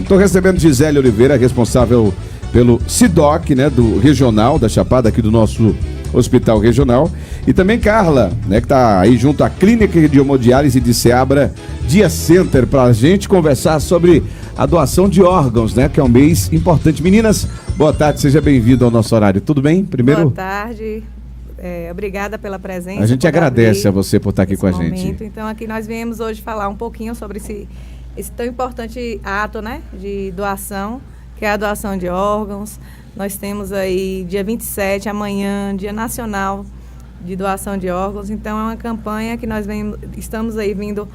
Estou recebendo Gisele Oliveira, responsável pelo SIDOC, né, do regional da Chapada, aqui do nosso hospital regional, e também Carla, né, que está aí junto à Clínica de Hemodiálise de Ceabra Dia Center, para a gente conversar sobre a doação de órgãos, né, que é um mês importante. Meninas, boa tarde, seja bem-vindo ao nosso horário, tudo bem? Primeiro... Boa tarde, obrigada pela presença. A gente agradece a você por estar aqui com a gente. Então, aqui nós viemos hoje falar um pouquinho sobre esse tão importante ato, né, de doação, que é a doação de órgãos. Nós temos aí dia 27, amanhã, Dia Nacional de Doação de Órgãos. Então, é uma campanha que nós estamos aí vindo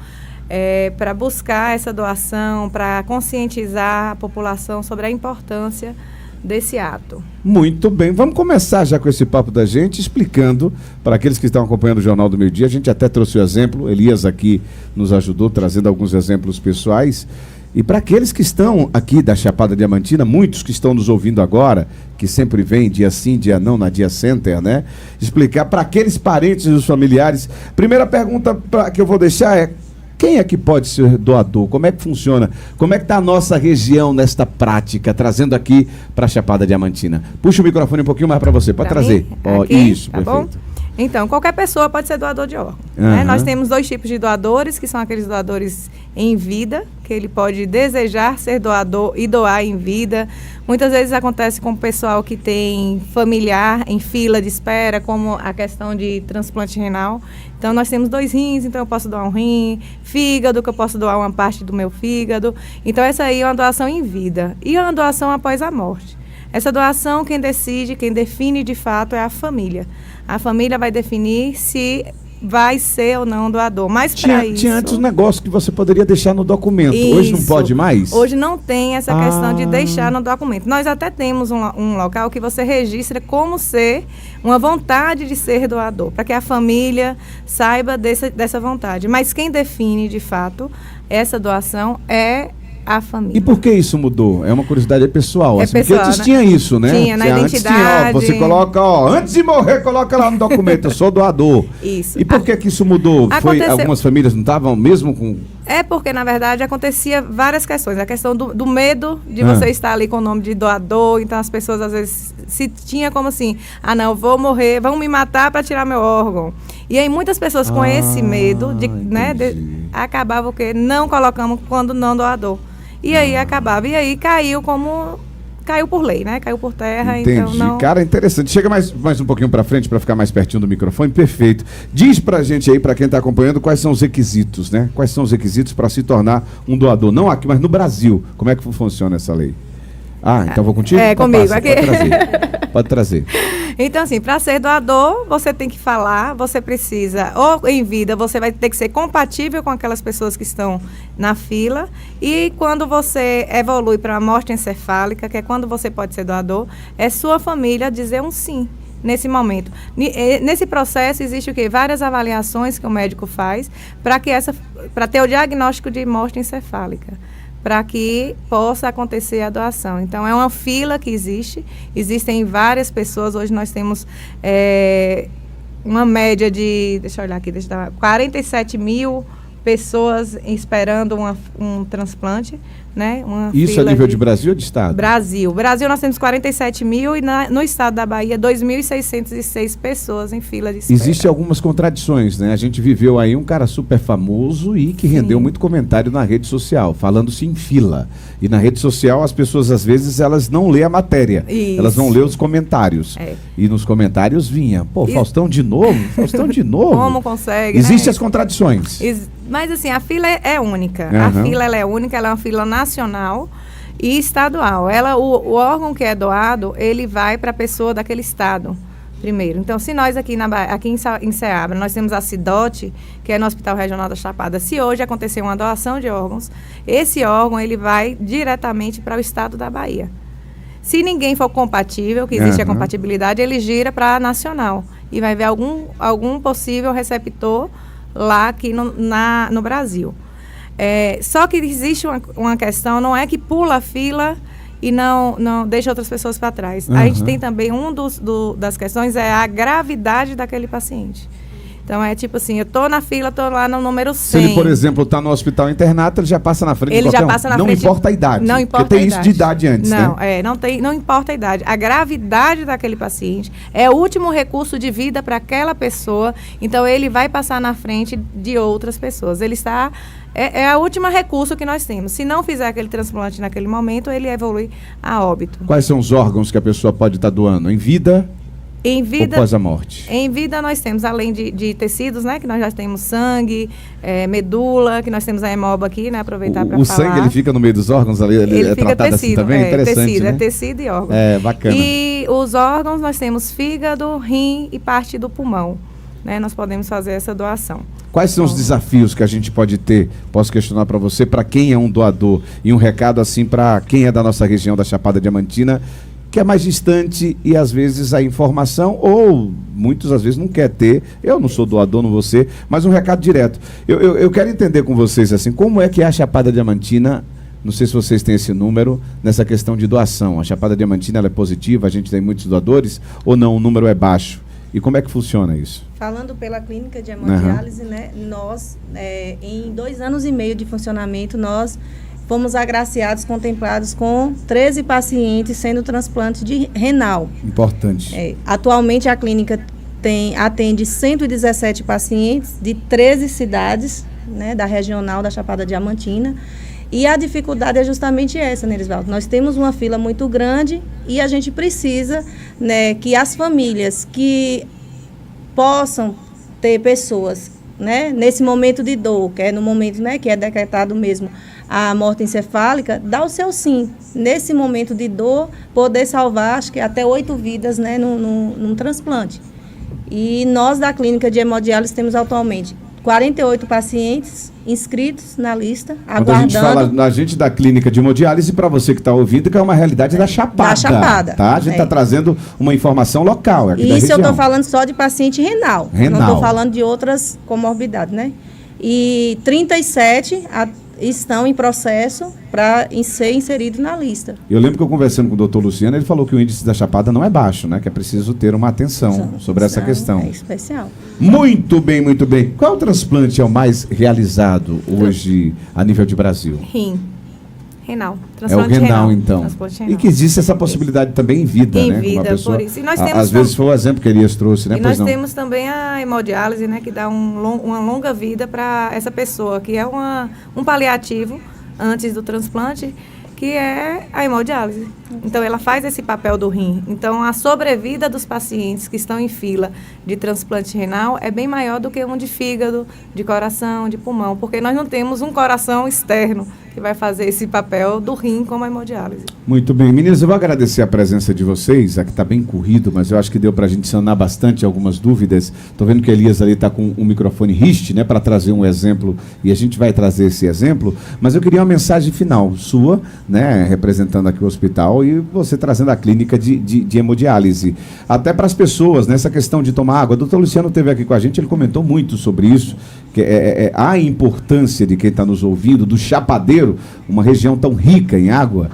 para buscar essa doação, para conscientizar a população sobre a importância desse ato. Muito bem, vamos começar já com esse papo da gente, explicando para aqueles que estão acompanhando o Jornal do Meio Dia. A gente até trouxe o exemplo, Elias aqui nos ajudou, trazendo alguns exemplos pessoais. E para aqueles que estão aqui da Chapada Diamantina, muitos que estão nos ouvindo agora, que sempre vêm dia sim, dia não, na Dia Center, né? Explicar para aqueles parentes e os familiares. Primeira pergunta que eu vou deixar é: quem é que pode ser doador? Como é que funciona? Como é que está a nossa região nesta prática, trazendo aqui para a Chapada Diamantina? Puxa o microfone um pouquinho mais para você, pode trazer. Isso, tá perfeito. Bom? Então, qualquer pessoa pode ser doador de órgão. Né? Nós temos 2 tipos de doadores, que são aqueles doadores em vida, que ele pode desejar ser doador e doar em vida. Muitas vezes acontece com o pessoal que tem familiar em fila de espera, como a questão de transplante renal. Então, nós temos 2 rins, então eu posso doar um rim, fígado, que eu posso doar uma parte do meu fígado. Então, essa aí é uma doação em vida. E uma doação após a morte. Essa doação, quem decide, quem define de fato é a família. A família vai definir se vai ser ou não doador. Mas para isso... Tinha antes um negócio que você poderia deixar no documento. Isso. Hoje não pode mais? Hoje não tem essa questão de deixar no documento. Nós até temos um local que você registra como ser uma vontade de ser doador, para que a família saiba dessa vontade. Mas quem define, de fato, essa doação é a família. E por que isso mudou? É uma curiosidade pessoal. Pessoal, porque antes tinha isso, né? Tinha, na identidade. Você coloca, antes de morrer, coloca lá no documento, eu sou doador. Isso. E por que isso mudou? Algumas famílias não estavam mesmo com... É porque, na verdade, acontecia várias questões. A questão do medo de você estar ali com o nome de doador. Então, as pessoas, às vezes, se tinha como assim, não, eu vou morrer, vão me matar para tirar meu órgão. E aí, muitas pessoas com esse medo, acabavam que não colocamos quando não doador. E aí acabava. E aí caiu por lei, né? Caiu por terra. Entendi. Então não... Cara, interessante. Chega mais um pouquinho para frente para ficar mais pertinho do microfone. Perfeito. Diz pra gente aí, para quem está acompanhando, quais são os requisitos, né? Quais são os requisitos para se tornar um doador? Não aqui, mas no Brasil. Como é que funciona essa lei? Então vou contigo? Comigo. Aqui. Pode trazer. Então, assim, para ser doador, você tem que falar, você precisa, ou em vida, você vai ter que ser compatível com aquelas pessoas que estão na fila. E quando você evolui para a morte encefálica, que é quando você pode ser doador, é sua família dizer um sim nesse momento. Nesse processo existe o quê? Várias avaliações que o médico faz para ter o diagnóstico de morte encefálica, para que possa acontecer a doação. Então, é uma fila que existem várias pessoas. Hoje nós temos uma média de, 47 mil pessoas esperando um transplante, né? Isso a nível de Brasil ou de Estado? Brasil nós temos 47 mil e no estado da Bahia 2.606 pessoas em fila de espera. Existem algumas contradições, né? A gente viveu aí um cara super famoso e que rendeu muito comentário na rede social, falando-se em fila. E na rede social as pessoas às vezes elas não lêem a matéria, elas vão ler os comentários. E nos comentários vinha, Faustão de novo? Faustão de novo? Como consegue, Existem as contradições. Mas assim, a fila é única. A fila ela é única, ela é uma fila nacional e estadual. O órgão que é doado, ele vai para a pessoa daquele estado primeiro. Então, se nós aqui em Ceabra, nós temos a SIDOT, que é no Hospital Regional da Chapada, se hoje acontecer uma doação de órgãos, esse órgão ele vai diretamente para o estado da Bahia. Se ninguém for compatível, que existe a compatibilidade, ele gira para a nacional e vai ver algum possível receptor lá aqui no Brasil. Só que existe uma questão, não é que pula a fila e não deixa outras pessoas para trás. A gente tem também das questões é a gravidade daquele paciente. Então, é tipo assim, eu tô na fila, tô lá no número 100. Se ele, por exemplo, está no hospital internato, ele já passa na frente Ele de já qualquer passa um. na Não frente. importa a idade. Não importa porque tem a isso idade. de idade antes, não, né? Não importa a idade. A gravidade daquele paciente é o último recurso de vida para aquela pessoa. Então, ele vai passar na frente de outras pessoas. Ele está... É a última recurso que nós temos. Se não fizer aquele transplante naquele momento, ele evolui a óbito. Quais são os órgãos que a pessoa pode estar doando? Em vida, Em vida, ou pós a morte? Em vida nós temos, além de tecidos, né? Que nós já temos sangue, medula, que nós temos a hemoba aqui, né? Aproveitar para falar. O sangue, ele fica no meio dos órgãos ali? Ele é fica tratado tecido, assim também? Interessante, tecido, né? É tecido e órgão. É, bacana. E os órgãos, nós temos fígado, rim e parte do pulmão. Né? Nós podemos fazer essa doação. Quais são os desafios que a gente pode ter? Posso questionar para você, para quem é um doador? E um recado assim para quem é da nossa região da Chapada Diamantina, que é mais distante e às vezes a informação, ou muitos às vezes não quer ter. Eu não sou doador, não vou ser, mas um recado direto. Eu quero entender com vocês assim, como é que é a Chapada Diamantina, não sei se vocês têm esse número, nessa questão de doação. A Chapada Diamantina ela é positiva, a gente tem muitos doadores, ou não, o número é baixo? E como é que funciona isso? Falando pela clínica de hemodiálise, né, nós, em 2 anos e meio de funcionamento, nós fomos agraciados, contemplados com 13 pacientes sendo transplante de renal. Importante. Atualmente, a clínica atende 117 pacientes de 13 cidades, né, da regional da Chapada Diamantina. E a dificuldade é justamente essa, né, Elisvaldo? Nós temos uma fila muito grande e a gente precisa, né, que as famílias que possam ter pessoas, né, nesse momento de dor, que é no momento, né, que é decretado mesmo a morte encefálica, dá o seu sim. Nesse momento de dor, poder salvar, acho que até 8 vidas, né, num transplante. E nós da clínica de hemodiálise temos atualmente 48 pacientes inscritos na lista, aguardando. Quando a gente fala na gente da clínica de hemodiálise, para você que está ouvindo, que é uma realidade da Chapada. Da Chapada. Tá? A gente está trazendo uma informação local aqui da Isso região. eu estou falando só de paciente renal. Não estou falando de outras comorbidades, né? E 37 estão em processo para ser inseridos na lista. Eu lembro que eu conversando com o doutor Luciano, ele falou que o índice da Chapada não é baixo, né? Que é preciso ter uma atenção sobre essa questão. É especial. Muito bem, muito bem. Qual transplante é o mais realizado hoje a nível de Brasil? Rim. Renal. É o renal, então. E que existe essa possibilidade também em vida, em né? Vida, uma pessoa, por isso. E nós temos às vezes foi o exemplo que Elias trouxe, né? E nós temos também a hemodiálise, né? Que dá uma longa vida para essa pessoa, que é um paliativo antes do transplante, que é a hemodiálise. Então, ela faz esse papel do rim. Então, a sobrevida dos pacientes que estão em fila de transplante renal é bem maior do que um de fígado, de coração, de pulmão, porque nós não temos um coração externo que vai fazer esse papel do rim como a hemodiálise. Muito bem. Meninas, eu vou agradecer a presença de vocês. Aqui está bem corrido, mas eu acho que deu para a gente sanar bastante algumas dúvidas. Estou vendo que a Elias ali está com um microfone riste, né, para trazer um exemplo, e a gente vai trazer esse exemplo, mas eu queria uma mensagem final sua, né, representando aqui o hospital, e você trazendo a clínica de hemodiálise. Até para as pessoas, nessa questão de tomar água. O doutor Luciano esteve aqui com a gente, ele comentou muito sobre isso, que a importância de quem está nos ouvindo, do Chapadeiro, uma região tão rica em água.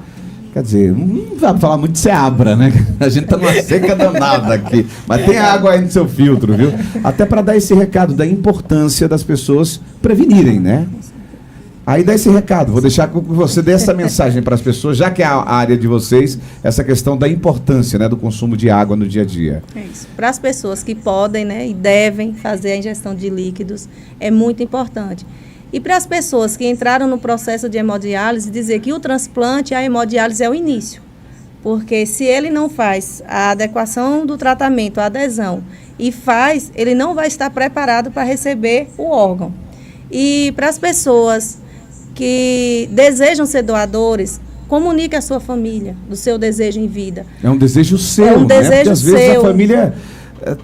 Quer dizer, não dá para falar muito de Ceabra, né? A gente está numa seca danada aqui. Mas tem água aí no seu filtro, viu? Até para dar esse recado da importância das pessoas prevenirem, né? Aí dá esse recado, vou deixar que você dê essa mensagem para as pessoas, já que é a área de vocês, essa questão da importância, né, do consumo de água no dia a dia. É isso. Para as pessoas que podem, né, e devem fazer a ingestão de líquidos, é muito importante. E para as pessoas que entraram no processo de hemodiálise, dizer que o transplante, a hemodiálise é o início. Porque se ele não faz a adequação do tratamento, a adesão, e faz, ele não vai estar preparado para receber o órgão. E para as pessoas que desejam ser doadores, comunique à sua família do seu desejo em vida. É um desejo seu, né? Porque às vezes a família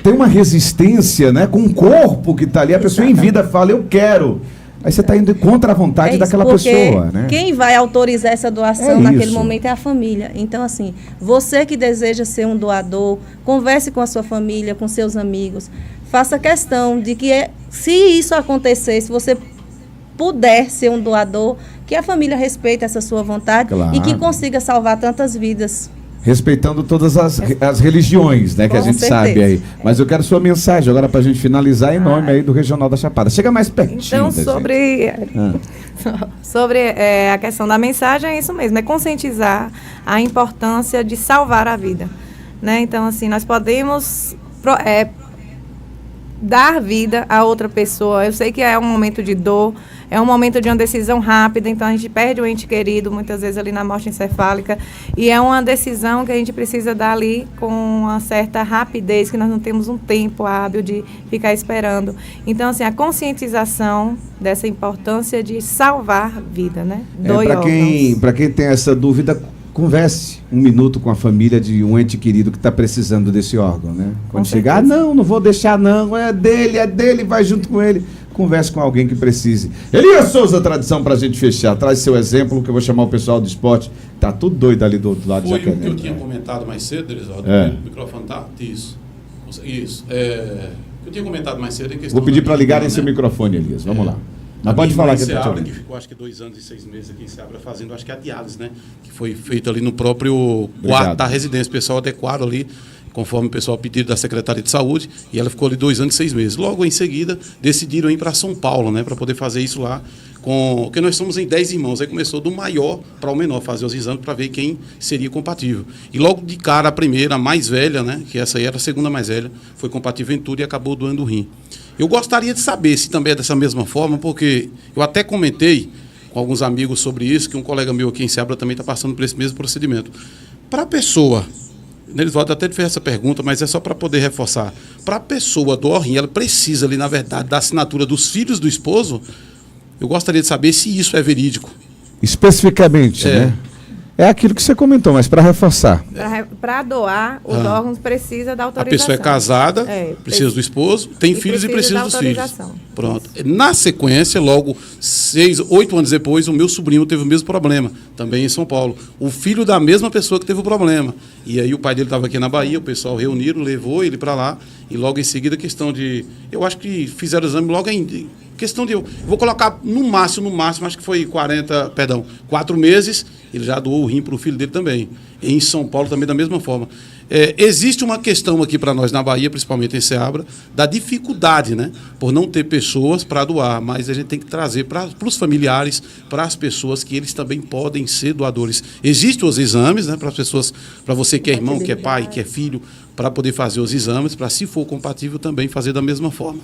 tem uma resistência, né, com o corpo que está ali, a pessoa em vida fala, eu quero. Aí você está indo contra a vontade daquela pessoa, né? Quem vai autorizar essa doação naquele momento é a família. Então, assim, você que deseja ser um doador, converse com a sua família, com seus amigos. Faça questão de que, se isso acontecer, se você puder ser um doador, que a família respeite essa sua vontade e que consiga salvar tantas vidas. Respeitando todas as religiões, né, que a Com gente certeza. sabe aí. Mas eu quero sua mensagem agora para a gente finalizar em nome aí do Regional da Chapada. Chega mais pertinho. Então, da sobre, gente. sobre a questão da mensagem, é isso mesmo, é conscientizar a importância de salvar a vida. Né? Então, assim, nós podemos dar vida a outra pessoa. Eu sei que é um momento de dor, é um momento de uma decisão rápida, então a gente perde o ente querido, muitas vezes ali na morte encefálica, e é uma decisão que a gente precisa dar ali com uma certa rapidez, que nós não temos um tempo hábil de ficar esperando. Então, assim, a conscientização dessa importância de salvar vida, né? Para quem tem essa dúvida, converse um minuto com a família de um ente querido que está precisando desse órgão, né? Quando chegar, não vou deixar não, é dele, vai junto com ele. Converse com alguém que precise. Elias Souza, tradição para a gente fechar. Traz seu exemplo, que eu vou chamar o pessoal do esporte. Tá tudo doido ali do outro lado. Foi o que eu tinha comentado mais cedo, Elisvaldo. O microfone tá? Isso. Eu tinha comentado mais cedo em questão. Vou pedir para ligarem seu microfone, Elias. Vamos lá. Mas pode falar que eu tô que ficou acho que 2 anos e 6 meses aqui em Seabra fazendo, acho que a diálise, né? Que foi feito ali no próprio quarto da residência, o pessoal adequado ali, conforme o pessoal pedido da Secretaria de Saúde, e ela ficou ali 2 anos e 6 meses. Logo em seguida, decidiram ir para São Paulo, né? Para poder fazer isso lá, porque nós somos em 10 irmãos, aí começou do maior para o menor, fazer os exames para ver quem seria compatível. E logo de cara, a primeira, a mais velha, né? Que essa aí era a segunda mais velha, foi compatível em tudo e acabou doando o rim. Eu gostaria de saber se também é dessa mesma forma, porque eu até comentei com alguns amigos sobre isso, que um colega meu aqui em Seabra também está passando por esse mesmo procedimento. Para a pessoa, Nelisvaldo até fez essa pergunta, mas é só para poder reforçar. Para a pessoa doar rim, ela precisa ali, na verdade, da assinatura dos filhos do esposo. Eu gostaria de saber se isso é verídico. Especificamente, né? É aquilo que você comentou, mas para reforçar. Para doar, os órgãos precisa da A autorização. pessoa é casada, precisa do esposo, tem filhos e precisa dos filhos. Pronto. Na sequência, logo 8 anos depois, o meu sobrinho teve o mesmo problema, também em São Paulo. O filho da mesma pessoa que teve o problema. E aí o pai dele estava aqui na Bahia, o pessoal reuniram, levou ele para lá, e logo em seguida, questão de... Eu acho que fizeram o exame logo em... Questão de... Eu vou colocar no máximo, acho que foi 4 meses, ele já doou o rim para o filho dele também. Em São Paulo também da mesma forma. Existe uma questão aqui para nós na Bahia, principalmente em Seabra, da dificuldade, né? Por não ter pessoas para doar, mas a gente tem que trazer para os familiares, para as pessoas que eles também podem ser doadores. Existem os exames, né? Para as pessoas, para você que é irmão, que é pai, que é filho, para poder fazer os exames, para se for compatível também fazer da mesma forma.